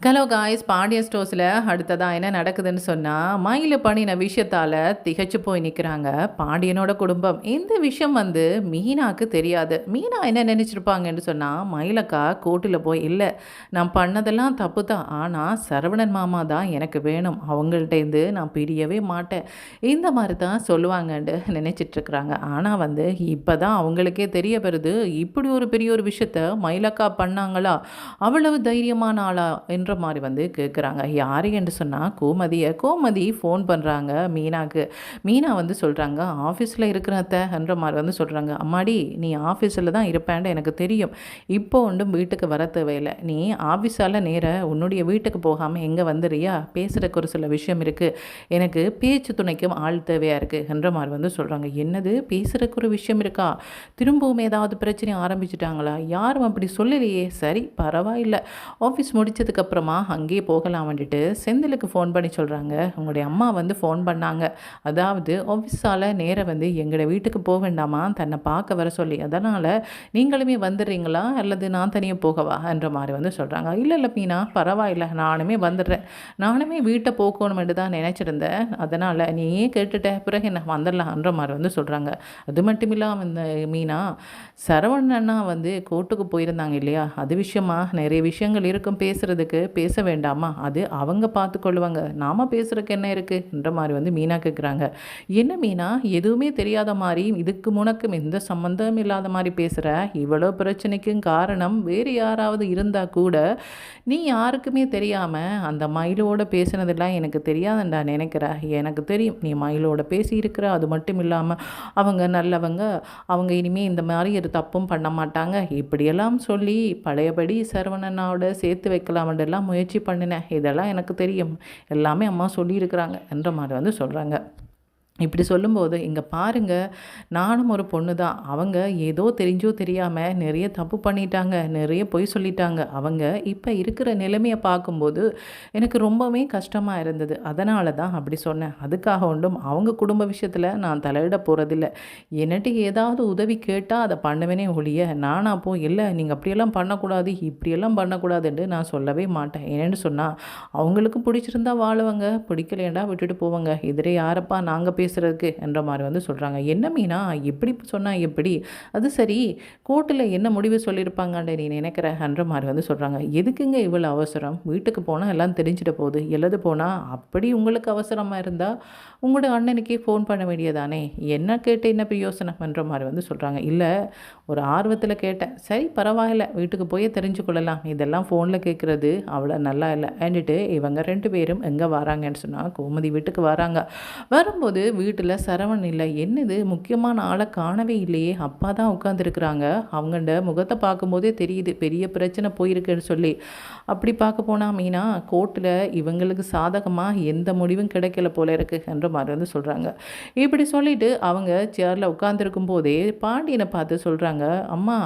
Hello guys, Pandian ஸ்டோர்ஸில் அடுத்ததாக என்ன நடக்குதுன்னு சொன்னால், மயில் பண்ணின விஷயத்தால் திகைச்சு போய் நிற்கிறாங்க பாண்டியனோட குடும்பம். இந்த விஷயம் மீனாவுக்கு தெரியாது. மீனா என்ன நினச்சிருப்பாங்கன்னு சொன்னால், மயிலக்கா கோர்ட்டில் போய் இல்லை, நான் பண்ணதெல்லாம் தப்பு தான், ஆனால் சரவணன் மாமா தான் எனக்கு வேணும், அவங்கள்ட்டேருந்து நான் பிரியவே மாட்டேன், இந்த மாதிரி தான் சொல்லுவாங்கன்னு நினச்சிட்ருக்குறாங்க. ஆனால் இப்போ தான் அவங்களுக்கே தெரிய வருது, இப்படி ஒரு பெரிய ஒரு விஷயத்த மயிலக்கா பண்ணாங்களா, அவ்வளவு தைரியமான ஆளா என்ற மாதிரி கேட்குறாங்க. யார் என்று சொன்னால் கோமதி ஃபோன் பண்ணுறாங்க மீனாக்கு. மீனா சொல்கிறாங்க, ஆஃபீஸில் இருக்கிறன்ற மாதிரி சொல்கிறாங்க. அம்மாடி, நீ ஆஃபீஸில் தான் இருப்பேன்ட்டு எனக்கு தெரியும், இப்போ ஒன்றும் வீட்டுக்கு வர தேவையில்லை, நீ ஆஃபீஸால் நேராக உன்னுடைய வீட்டுக்கு போகாமல் எங்கே வந்துடுறியா, பேசுகிறக்கு ஒரு சில விஷயம் இருக்குது, எனக்கு பேச்சு துணைக்கும் ஆள் தேவையாக இருக்குது என்ற மாதிரி சொல்கிறாங்க. என்னது, பேசுகிறக்கு ஒரு விஷயம் இருக்கா, திரும்பவும் ஏதாவது பிரச்சனை ஆரம்பிச்சிட்டாங்களா, யாரும் அப்படி சொல்லலையே, சரி பரவாயில்லை, ஆஃபீஸ் முடித்ததுக்கப்புறமா அங்கேயே போகலாம் வந்துட்டு செந்திலுக்கு ஃபோன் பண்ணி சொல்கிறாங்க, உங்களுடைய அம்மா ஃபோன் பண்ணாங்க, அதாவது ஆஃபீஸால் நேராக எங்களோட வீட்டுக்கு போக வேண்டாமா, தன்னை பார்க்க வர சொல்லி, அதனால் நீங்களுமே வந்துடுறீங்களா அல்லது நான் தனியாக போகவா என்ற மாதிரி சொல்கிறாங்க. இல்லை மீனா, பரவாயில்லை, நானுமே வந்துடுறேன், நானுமே வீட்டை போக்கணுமென்று தான் நினச்சிருந்தேன், அதனால் நீயே கேட்டுட்ட பிறகு என்ன வந்துடலான்ற மாதிரி சொல்கிறாங்க. அது மட்டும் இல்லாமல் மீனா, சரவணன்னா கோர்ட்டுக்கு போயிருந்தாங்க இல்லையா, அது விஷயமா நிறைய விஷயங்கள் இருக்கும் பேசுகிறதுக்கு, பேச வேண்டாமா, அது அவங்க பார்த்துக்கொள்ளுவாங்க, நாம் பேசுகிறதுக்கு என்ன இருக்குன்ற மாதிரி மீனா கேட்குறாங்க. என்ன மீனா, எதுவுமே தெரியாத மாதிரி, இதுக்கு முனக்கும் எந்த சம்மந்தம் இல்லாத மாதிரி பேசுகிற, இவ்வளோ பிரச்சனைக்கும் காரணம் வேறு யாராவது இருந்தால் கூட நீ யாருக்குமே தெரியாமல் அந்த மயிலோட பேசுனதெல்லாம் எனக்கு தெரியாதுண்டா நினைக்கிற, எனக்கு தெரியும் நீ மயிலோட பேசியிருக்கிற, அது மட்டும் இல்லாமல் அவங்க நல்லவங்க, அவங்க இனிமேல் இந்த மாதிரி ஒரு தப்பும் பண்ண மாட்டாங்க, இப்படியெல்லாம் சொல்லி பழையபடி சரவணனோட சேர்த்து வைக்கலாம்ன்றெல்லாம் முயற்சி பண்ணினேன், இதெல்லாம் எனக்கு தெரியும், எல்லாமே அம்மா சொல்லியிருக்கிறாங்க என்ற மாதிரி சொல்கிறாங்க. இப்படி சொல்லும்போது, இங்கே பாருங்கள், நானும் ஒரு பொண்ணு தான், அவங்க ஏதோ தெரிஞ்சோ தெரியாமல் நிறைய தப்பு பண்ணிட்டாங்க, நிறைய பொய் சொல்லிட்டாங்க, அவங்க இப்போ இருக்கிற நிலைமையை பார்க்கும்போது எனக்கு ரொம்பவே கஷ்டமாக இருந்தது, அதனால தான் அப்படி சொன்னேன், அதுக்காக ஒன்றும் அவங்க குடும்ப விஷயத்தில் நான் தலையிட போகிறதில்ல, என்னட்டு ஏதாவது உதவி கேட்டால் அதை பண்ணுவேனே ஒழிய, நான் அப்போது இல்லை நீங்கள் அப்படியெல்லாம் பண்ணக்கூடாது, இப்படியெல்லாம் பண்ணக்கூடாதுன்னு நான் சொல்லவே மாட்டேன், ஏன்னு சொன்னால் அவங்களுக்கு பிடிச்சிருந்தா வாழுவாங்க, பிடிக்கலேண்டா விட்டுட்டு போவாங்க, எதிரே யாரப்பா நாங்கள் பேசுகிறதுக்கு என்ற மாதிரி சொல்கிறாங்க. என்ன மீனா, எப்படி சொன்னால் எப்படி, அது சரி கோர்ட்டில் என்ன முடிவு சொல்லியிருப்பாங்கன்னு நீ நினைக்கிறன்ற மாதிரி சொல்கிறாங்க. எதுக்குங்க இவ்வளோ அவசரம், வீட்டுக்கு போனால் எல்லாம் தெரிஞ்சிட போகுது, எழுது போனால், அப்படி உங்களுக்கு அவசரமாக இருந்தால் உங்களோட அண்ணனுக்கே ஃபோன் பண்ண வேண்டியதானே, என்ன கேட்டு என்ன பிரயோசனம்ன்ற மாதிரி சொல்கிறாங்க. இல்லை, ஒரு ஆர்வத்தில் கேட்டேன், சரி பரவாயில்ல, வீட்டுக்கு போய் தெரிஞ்சுக்கொள்ளலாம், இதெல்லாம் ஃபோனில் கேட்குறது அவ்வளோ நல்லா இல்லை ஏன்ட்டு இவங்க 2 பேரும் எங்கே வராங்கன்னு சொன்னால் கோமதி வீட்டுக்கு வராங்க. வரும்போது வீட்டில் சரவணன் இல்லை, என்னது முக்கியமான ஆளை காணவே இல்லையே, அப்பா தான் உட்காந்துருக்குறாங்க, அவங்கள்ட முகத்தை பார்க்கும்போதே தெரியுது பெரிய பிரச்சனை போயிருக்குன்னு சொல்லி. அப்படி பார்க்க போனால் மீனா, கோர்ட்டில் இவங்களுக்கு சாதகமாக எந்த முடிவும் கிடைக்கல போல இருக்கு என்ற மாதிரி சொல்கிறாங்க. இப்படி சொல்லிட்டு அவங்க சேரில் உட்காந்துருக்கும் போதே பாண்டியனை பார்த்து சொல்கிறாங்க, அம்மா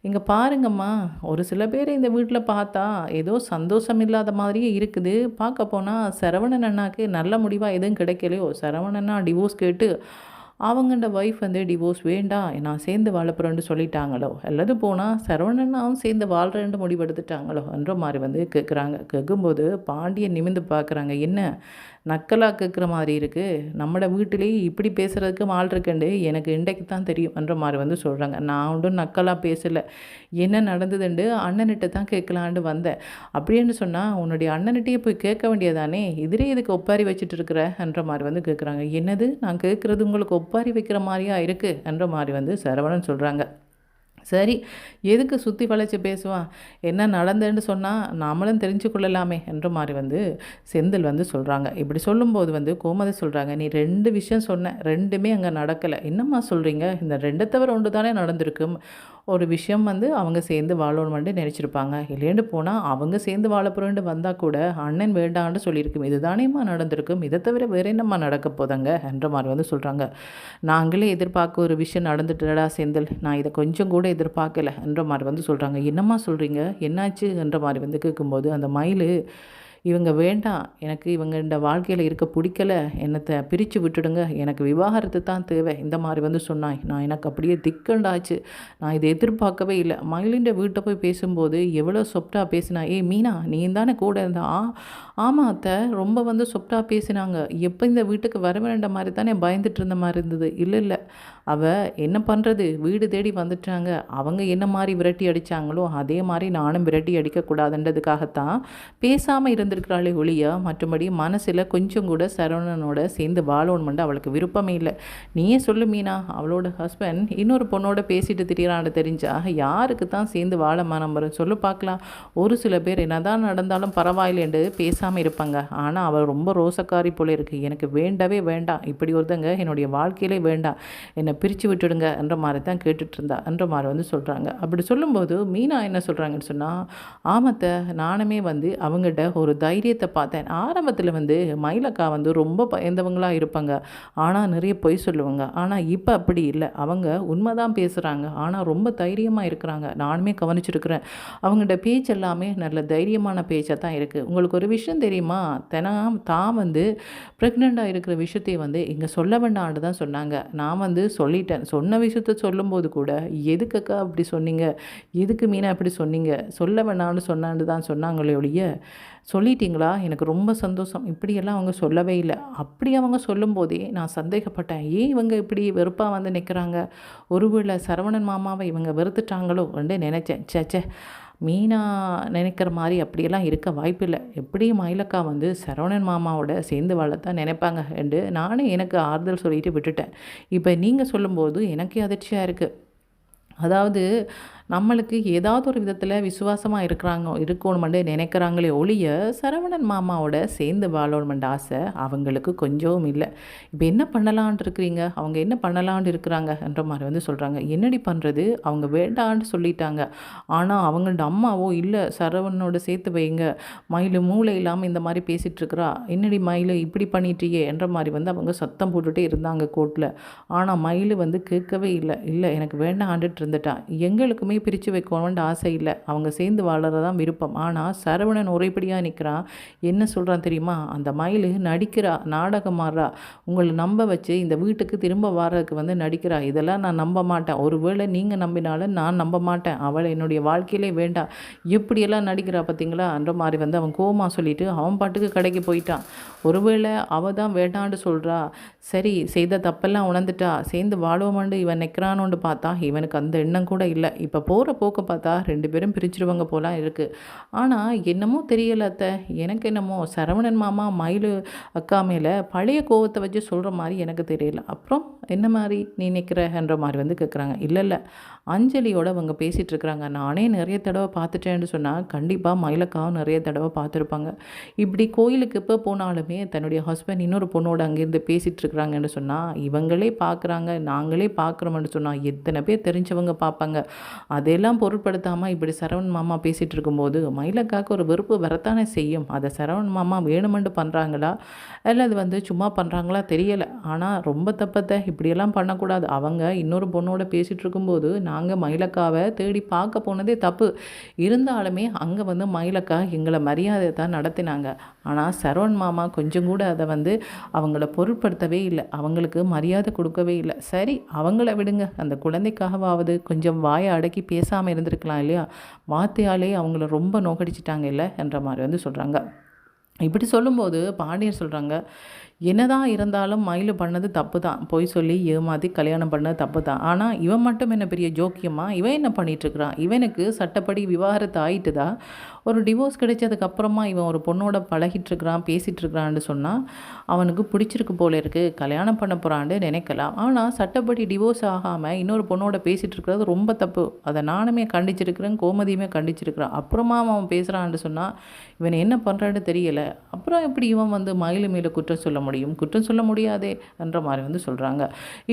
இங்கே பாருங்கம்மா, ஒரு சில பேர் இந்த வீட்டில் பார்த்தா ஏதோ சந்தோஷம் இல்லாத மாதிரியே இருக்குது, பார்க்க போனால் சரவணன் அண்ணாக்கு நல்ல முடிவாக எதுவும் கிடைக்கலையோ, சரவணன் அண்ணா டிவோர்ஸ் கேட்டு அவங்கள்ட ஒய்ஃப் டிவோர்ஸ் வேண்டாம், நான் சேர்ந்து வாழப்போகிறேன்னு சொல்லிட்டாங்களோ, அல்லது போனால் சரவணனாவும் சேர்ந்து வாழ்கிறேன்னு முடிவெடுத்துட்டாங்களோ என்ற மாதிரி கேட்குறாங்க. கேட்கும்போது பாண்டியன் நிமிந்து பார்க்குறாங்க, என்ன நக்கலாக கேட்குற மாதிரி இருக்குது, நம்மளோட வீட்டிலேயே இப்படி பேசுகிறதுக்கு ஆள் இருக்குண்டு எனக்கு இன்றைக்கு தான் தெரியும் என்ற மாதிரி சொல்கிறாங்க. நான் ஒன்றும் நக்கலாக பேசலை, என்ன நடந்ததுண்டு அண்ணன்கிட்ட தான் கேட்கலான்னு வந்தேன், அப்படின்னு சொன்னால் உன்னுடைய அண்ணன்கிட்டயே போய் கேட்க வேண்டியதானே, எதிரே இதுக்கு ஒப்பாரி வச்சுட்டு இருக்கிற என்ற மாதிரி கேட்குறாங்க. என்னது, நான் கேட்குறது உங்களுக்கு ஒப்பாரி வைக்கிற மாதிரியா இருக்குது என்ற மாதிரி சரவணன் சொல்கிறாங்க. சரி, எதுக்கு சுற்றி வளைச்சி பேசுவான், என்ன நடந்தேன்னு சொன்னால் நாமளும் தெரிஞ்சு கொள்ளலாமே என்ற மாதிரி செந்தில் சொல்கிறாங்க. இப்படி சொல்லும்போது கோமதி சொல்கிறாங்க, நீ 2 விஷயம் சொன்ன, 2மே அங்கே நடக்கலை, என்னம்மா சொல்கிறீங்க, இந்த 2 தவிர 1 தானே நடந்திருக்கும், ஒரு விஷயம் அவங்க சேர்ந்து வாழணும்னு நினச்சிருப்பாங்க, இல்லைன்னு போனால் அவங்க சேர்ந்து வாழ போகிறேன்னு வந்தால் கூட அண்ணன் வேண்டான்னு சொல்லியிருக்கும், இது தானேம்மா நடந்திருக்கும், இதை தவிர வேறு என்னம்மா நடக்க போதாங்க என்ற மாதிரி சொல்கிறாங்க. நாங்களே எதிர்பார்க்க ஒரு விஷயம் நடந்துட்டுடா செந்தில், நான் இதை கொஞ்சம் கூட எதிர்பார்க்கல என்ற மாதிரி சொல்கிறாங்க. என்னம்மா சொல்கிறீங்க, என்னாச்சு என்ற மாதிரி கேட்கும்போது அந்த மயில் இவங்க வேண்டாம், எனக்கு இவங்க இந்த வாழ்க்கையில் இருக்க பிடிக்கல, என்னத்தை பிரித்து விட்டுடுங்க, எனக்கு விவாகரத்து தான் தேவை, இந்த மாதிரி வந்து சொன்னான். நான் எனக்கு அப்படியே திக்கண்டாச்சு. நான் இதை எதிர்பார்க்கவே இல்லை. மகளிண்ட வீட்டை போய் பேசும்போது எவ்வளோ சொப்டா பேசினா. ஏய் மீனா, நீ தானே கூட இருந்தா? ஆமாம் அத்தை, ரொம்ப வந்து சொப்டா பேசினாங்க. எப்போ இந்த வீட்டுக்கு வர வேண்ட மாதிரி தானே பயந்துட்டு இருந்த மாதிரி இருந்தது. இல்லை இல்லை, அவள் என்ன பண்ணுறது, வீடு தேடி வந்துட்டாங்க. அவங்க என்ன மாதிரி விரட்டி அடித்தாங்களோ அதே மாதிரி நானும் விரட்டி அடிக்கக்கூடாதுன்றதுக்காகத்தான் பேசாமல் இருந்திருக்கிறாளே ஒழிய, மற்றபடி மனசில் கொஞ்சம் கூட சரவணனோட சேர்ந்து வாழணுமெண்டு அவளுக்கு விருப்பமே இல்லை. நீயே சொல்லு மீனா, அவளோட ஹஸ்பண்ட் இன்னொரு பொண்ணோட பேசிட்டு திரியிறான்னு தெரிஞ்சா யாருக்கு தான் சேர்ந்து வாழ மனம் வரும் சொல்லு பார்க்கலாம். ஒரு சில பேர் என்னதான் நடந்தாலும் பரவாயில்லைன்னு பேசாமல் இருப்பாங்க. ஆனால் அவள் ரொம்ப ரோசக்காரி போல இருக்குது. எனக்கு வேண்டவே வேண்டாம், இப்படி ஒருத்தங்க என்னுடைய வாழ்க்கையிலே வேண்டாம், என்னை பிரித்து விட்டுடுங்க என்ற மாதிரி தான் கேட்டுட்டு இருந்தா என்ற மாதிரி வந்து சொல்கிறாங்க. அப்படி சொல்லும்போது மீனா என்ன சொல்கிறாங்கன்னு சொன்னால், ஆமத்தை, நானுமே வந்து அவங்ககிட்ட ஒரு தைரியத்தை பார்த்தேன். ஆரம்பத்தில் வந்து மயிலக்கா வந்து ரொம்ப பயந்தவங்களாக இருப்பாங்க, ஆனால் நிறைய பொய் சொல்லுவாங்க. ஆனால் இப்போ அப்படி இல்லை, அவங்க உண்மைதான் பேசுகிறாங்க, ஆனால் ரொம்ப தைரியமாக இருக்கிறாங்க. நானுமே கவனிச்சிருக்கிறேன். அவங்கள்ட்ட பேச்சு எல்லாமே நல்ல தைரியமான பேச்சாக தான் இருக்குது. உங்களுக்கு ஒரு விஷயம் தெரியுமா, தான் வந்து ப்ரெக்னெண்ட்டாக இருக்கிற விஷயத்தை வந்து இங்கே சொல்ல வேண்டான்னு தான் சொன்னாங்க. நான் வந்து சொல்லிட்டேன். சொன்ன விஷயத்த சொல்லும்போது கூட எதுக்கக்கா அப்படி சொன்னீங்க, எதுக்கு மீனா அப்படி சொன்னீங்க, சொல்ல வேண்டான்னு சொன்னான்னு தான் சொன்னாங்களே ஒழிய சொல்லிட்டீங்களா, எனக்கு ரொம்ப சந்தோஷம், இப்படியெல்லாம் அவங்க சொல்லவே இல்லை. அப்படி அவங்க சொல்லும்போதே நான் சந்தேகப்பட்டேன், ஏன் இவங்க இப்படி வெறுப்பாக வந்து நிற்கிறாங்க, ஒருவேளை சரவணன் மாமாவை இவங்க வெறுத்துட்டாங்களோ என்று நினச்சேன். சேச்சே, மீனா நினைக்கிற மாதிரி அப்படியெல்லாம் இருக்க வாய்ப்பில்லை. எப்படியும் மயிலக்கா வந்து சரவணன் மாமாவோட சேர்ந்து வாழத்தான் நினைப்பாங்க என்று நானே எனக்கு ஆறுதல் சொல்லிட்டு விட்டுட்டேன். இப்போ நீங்கள் சொல்லும்போது எனக்கே அதிர்ச்சியாக இருக்குது. அதாவது நம்மளுக்கு ஏதாவது ஒரு விதத்தில் விசுவாசமாக இருக்கணுமெண்டு நினைக்கிறாங்களே ஒழிய, சரவணன் மாமாவோட சேர்ந்து வாழணுமென்ற ஆசை அவங்களுக்கு கொஞ்சமும் இல்லை. இப்போ என்ன பண்ணலான் இருக்கிறீங்க, அவங்க என்ன பண்ணலான் இருக்கிறாங்க என்ற மாதிரி வந்து சொல்கிறாங்க. என்னடி பண்ணுறது, அவங்க வேண்டான்னு சொல்லிட்டாங்க. ஆனால் அவங்களோட அம்மாவோ இல்லை சரவணனோட சேர்த்து வைங்க, மயில் மூளை இல்லாமல் இந்த மாதிரி பேசிகிட்ருக்குறா, என்னடி மயில் இப்படி பண்ணிட்டியே என்ற மாதிரி வந்து அவங்க சத்தம் போட்டுகிட்டே இருந்தாங்க கோர்ட்டில். ஆனால் மயில் வந்து கேட்கவே இல்லை. இல்லை எனக்கு வேண்டாம் ஆண்டுட்டு இருந்துட்டா, எங்களுக்குமே பிரித்து வைக்கணும்னு ஆசை இல்லை, அவங்க சேர்ந்து வாழறதான் விருப்பம். ஆனால் சரவணன் ஒரேபடியாக நிற்கிறான். என்ன சொல்கிறான் தெரியுமா, அந்த மயில் நடிக்கிறா, நாடகம் ஆடுறா, உங்களை நம்ப வச்சு இந்த வீட்டுக்கு திரும்ப வர்றதுக்கு வந்து நடிக்கிறா, இதெல்லாம் நான் நம்ப மாட்டேன், ஒருவேளை நீங்கள் நம்பினாலும் நான் நம்ப மாட்டேன், அவளை என்னுடைய வாழ்க்கையிலே வேண்டாம், எப்படியெல்லாம் நடிக்கிறா பார்த்தீங்களா என்ற மாதிரி வந்து அவன் கோமா சொல்லிவிட்டு அவன் பாட்டுக்கு கடைக்கு போயிட்டான். ஒருவேளை அவள் தான் வேண்டான்னு சொல்கிறா, சரி செய்த தப்பெல்லாம் உணர்ந்துட்டா, சேர்ந்து வாழுவோமாண்டு இவன் நிற்கிறானோன்னு பார்த்தா இவனுக்கு அந்த எண்ணம் கூட இல்லை. இப்போ போகிற போக்க பார்த்தா 2 பேரும் பிரிஞ்சிருவாங்க போலாம் இருக்குது. ஆனால் என்னமோ தெரியல அத்தை, எனக்கு என்னமோ சரவணன் மாமா மயில் அக்கா மேலே பழைய கோவத்தை வச்சு சொல்கிற மாதிரி எனக்கு தெரியல. அப்புறம் என்ன மாதிரி நீ நிற்கிறன்ற மாதிரி வந்து கேட்குறாங்க. இல்லை இல்லை, அஞ்சலியோட அவங்க பேசிகிட்டு இருக்கிறாங்க, நானே நிறைய தடவை பார்த்துட்டேன்னு சொன்னால் கண்டிப்பாக மயிலக்காவும் நிறைய தடவை பார்த்துருப்பாங்க. இப்படி கோயிலுக்கு எப்போ போனாலுமே தன்னுடைய ஹஸ்பண்ட் இன்னொரு பொண்ணோட அங்கேருந்து பேசிகிட்டு இருக்கிறாங்கன்னு சொன்னால் இவங்களே பார்க்குறாங்க, நாங்களே பார்க்குறோம்னு சொன்னால் எத்தனை பேர் தெரிஞ்சவங்க பார்ப்பாங்க. அதெல்லாம் பொருட்படுத்தாமல் இப்படி சரவணன் மாமா பேசிகிட்டு இருக்கும்போது மயிலக்காவுக்கு ஒரு வெறுப்பு வரத்தானே செய்யும். அதை சரவணன் மாமா வேணுமென்று பண்ணுறாங்களா இல்லை அது வந்து சும்மா பண்ணுறாங்களா தெரியலை. ஆனால் ரொம்ப தப்பத்தை இப்படியெல்லாம் பண்ணக்கூடாது. அவங்க இன்னொரு பொண்ணோட பேசிகிட்டு இருக்கும்போது நாங்கள் மயிலக்காவை தேடி பார்க்க போனதே தப்பு. இருந்தாலுமே அங்கே வந்து மயிலக்கா எங்களை மரியாதை தான் நடத்தினாங்க. ஆனால் சரவண் மாமா கொஞ்சம் கூட அதை வந்து அவங்கள பொருட்படுத்தவே இல்லை, அவங்களுக்கு மரியாதை கொடுக்கவே இல்லை. சரி அவங்கள விடுங்க, அந்த குழந்தைக்காகவாவது கொஞ்சம் வாயை அடக்கி பேசாமல் இருந்திருக்கலாம் இல்லையா, வார்த்தையாலே அவங்கள ரொம்ப நோக்கடிச்சிட்டாங்க இல்லை என்ற மாதிரி வந்து சொல்கிறாங்க. இப்படி சொல்லும்போது பாண்டியர் சொல்கிறாங்க, என்னதான் இருந்தாலும் மயில் பண்ணது தப்பு தான், பொய் சொல்லி ஏமாற்றி கல்யாணம் பண்ணது தப்பு தான். ஆனால் இவன் மட்டும் என்ன பெரிய ஜோக்கியமா, இவன் என்ன பண்ணிகிட்ருக்கிறான், இவனுக்கு சட்டப்படி விவாகரத்து ஆகிட்டுதா, ஒரு டிவோர்ஸ் கிடைச்சதுக்கப்புறமா இவன் ஒரு பொண்ணோட பழகிட்டுருக்கிறான் பேசிகிட்ருக்கிறான்னு சொன்னால் அவனுக்கு பிடிச்சிருக்கு போல இருக்குது, கல்யாணம் பண்ண போகிறான்னு நினைக்கலாம். ஆனால் சட்டப்படி டிவோர்ஸ் ஆகாமல் இன்னொரு பொண்ணோட பேசிகிட்டு இருக்கிறது ரொம்ப தப்பு. அதை நானுமே கண்டிச்சிருக்கிறேன், கோமதியுமே கண்டிச்சிருக்கிறான். அப்புறமா அவன் பேசுகிறான்னு சொன்னால் இவன் என்ன பண்ணுறான்னு தெரியலை. அப்புறம் எப்படி இவன் வந்து மயில் மேலே குற்றம் சொல்ல முடியும், குற்றம் சொல்ல முடியாதே என்ற மாதிரி வந்து சொல்கிறாங்க.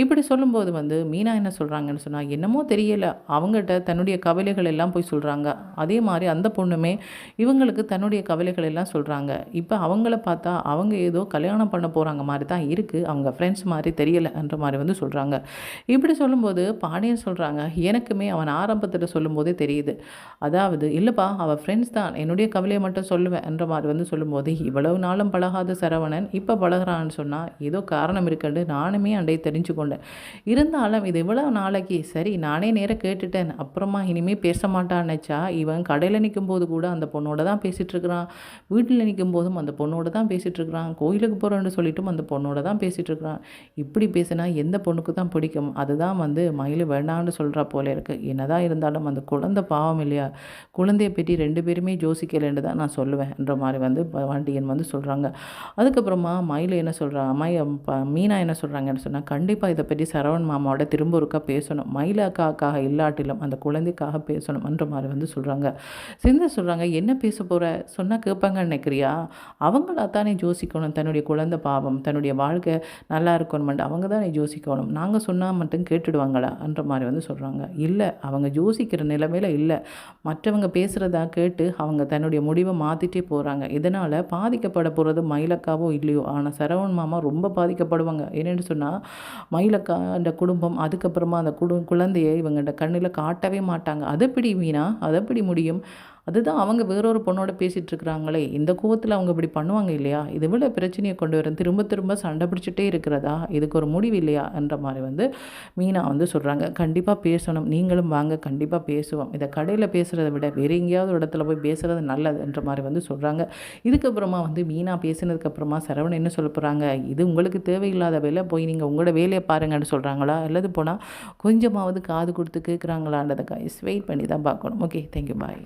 இப்படி சொல்லும்போது வந்து மீனா என்ன சொல்கிறாங்கன்னு சொன்னால், என்னமோ தெரியலை, அவங்ககிட்ட தன்னுடைய கவலைகள் எல்லாம் போய் சொல்கிறாங்க. அதே மாதிரி அந்த பொண்ணுமே இவங்களுக்கு தன்னுடைய கவலைகள் எல்லாம் சொல்கிறாங்க. இப்போ அவங்கள பார்த்தா அவங்க ஏதோ கல்யாணம் பண்ண போகிறாங்க மாதிரி தான் இருக்குது, அவங்க ஃப்ரெண்ட்ஸ் மாதிரி தெரியலைன்ற மாதிரி வந்து சொல்கிறாங்க. இப்படி சொல்லும்போது பாண்டியன் சொல்கிறாங்க, எனக்குமே அவன் ஆரம்பத்தில் சொல்லும்போதே தெரியுது, அதாவது இல்லைப்பா அவள் ஃப்ரெண்ட்ஸ் தான், என்னுடைய கவலையை மட்டும் சொல்லுவேன் என்ற மாதிரி வந்து சொல்லும்போது, இவ்வளவு நாளும் பழகாத சரவணன் இப்போ பழகுறான்னு சொன்னால் ஏதோ காரணம் இருக்குன்னு நானுமே அண்டை தெரிஞ்சு கொண்டேன். இருந்தாலும் இது இவ்வளோ நாளைக்கு சரி நானே நேராக கேட்டுட்டேன், அப்புறமா இனிமேல் பேச மாட்டான்னு நினச்சா இவன் கடையில் நிற்கும் போது கூட அந்த பொண்ணோட தான் பேசிகிட்டு இருக்கிறான், வீட்டில் நிற்கும் போதும் அந்த பொண்ணோட தான் பேசிகிட்டு இருக்கிறான், கோயிலுக்கு போகிறோன்னு சொல்லிட்டும் அந்த பொண்ணோட தான் பேசிகிட்டு இருக்கிறான். இப்படி பேசினா எந்த பொண்ணுக்கு தான் பிடிக்கும்? அதுதான் வந்து மயில் வேண்டான்னு சொல்கிறா போல இருக்குது. என்னதான் இருந்தாலும் அந்த குழந்தை பாவம் இல்லையா, குழந்தைய பற்றி 2 பேருமே யோசிக்கலைன்னு தான் நான் சொல்லுவேன்ன்ற மாதிரி வந்து பாண்டியன் வந்து சொல்கிறாங்க. அதுக்கப்புறமா மயில் என்ன சொல்கிறா, மீனா என்ன சொல்கிறாங்கன்னு சொன்னால், கண்டிப்பாக இதை பற்றி சரவண் மாமாவோட திரும்ப ஒருக்கா பேசணும், மயில் அக்காக்காக இல்லாட்டிலும் அந்த குழந்தைக்காக பேசணும்ன்ற மாதிரி வந்து சொல்கிறாங்க. சிந்து சொல்கிறாங்க, என்ன பேச போகிற, சொன்னால் கேட்பாங்கன்னு நினைக்கிறியா? அவங்களா தானே யோசிக்கணும், தன்னுடைய குழந்தை பாவம், தன்னுடைய வாழ்க்கை நல்லா இருக்கணுமெண்டு அவங்க தானே யோசிக்கணும், நாங்கள் சொன்னால் மட்டும் கேட்டுடுவாங்களான்ற மாதிரி வந்து சொல்கிறாங்க. இல்லை, அவங்க யோசிக்கிற நிலைமையில் இல்லை, மற்றவங்க பேசுகிறதா கேட்டு அவங்க தன்னுடைய முடிவை மாற்றிட்டே போகிறாங்க. இதனால் பாதிக்கப்பட போகிறது மயிலக்காவோ இல்லையோ, ஆனால் சரவண் மாமா ரொம்ப பாதிக்கப்படுவாங்க. என்னென்னு சொன்னால் மயிலக்கா அந்த குடும்பம் அதுக்கப்புறமா அந்த குழந்தையை இவங்கள்ட்ட கண்ணில் காட்டவே மாட்டாங்க. அது எப்படி மீனா, அது எப்படி முடியும்? அதுதான் அவங்க வேறொரு பொண்ணோட பேசிகிட்டு இருக்கிறாங்களே, இந்த கோவத்தில் அவங்க இப்படி பண்ணுவாங்க இல்லையா? இது விட பிரச்சனையை கொண்டு வர திரும்ப திரும்ப சண்டை பிடிச்சிட்டே இருக்கிறதா, இதுக்கு ஒரு முடிவு இல்லையா என்ற மாதிரி வந்து மீனா வந்து சொல்கிறாங்க. கண்டிப்பாக பேசணும், நீங்களும் வாங்க கண்டிப்பாக பேசுவோம், இதை கடையில் பேசுகிறத விட வேறு எங்கேயாவது ஒரு இடத்துல போய் பேசுகிறது நல்லதுன்ற மாதிரி வந்து சொல்கிறாங்க. இதுக்கப்புறமா வந்து மீனா பேசினதுக்கப்புறமா சரவணன் என்ன சொல்ல போகிறாங்க, இது உங்களுக்கு தேவையில்லாத வேலை, போய் நீங்கள் உங்களோட வேலையை பாருங்கன்னு சொல்கிறாங்களா, அல்லது போனால் கொஞ்சமாவது காது கொடுத்து கேட்குறாங்களான்றதை வெயிட் பண்ணி தான் பார்க்கணும். ஓகே, தேங்க்யூ, பாய்.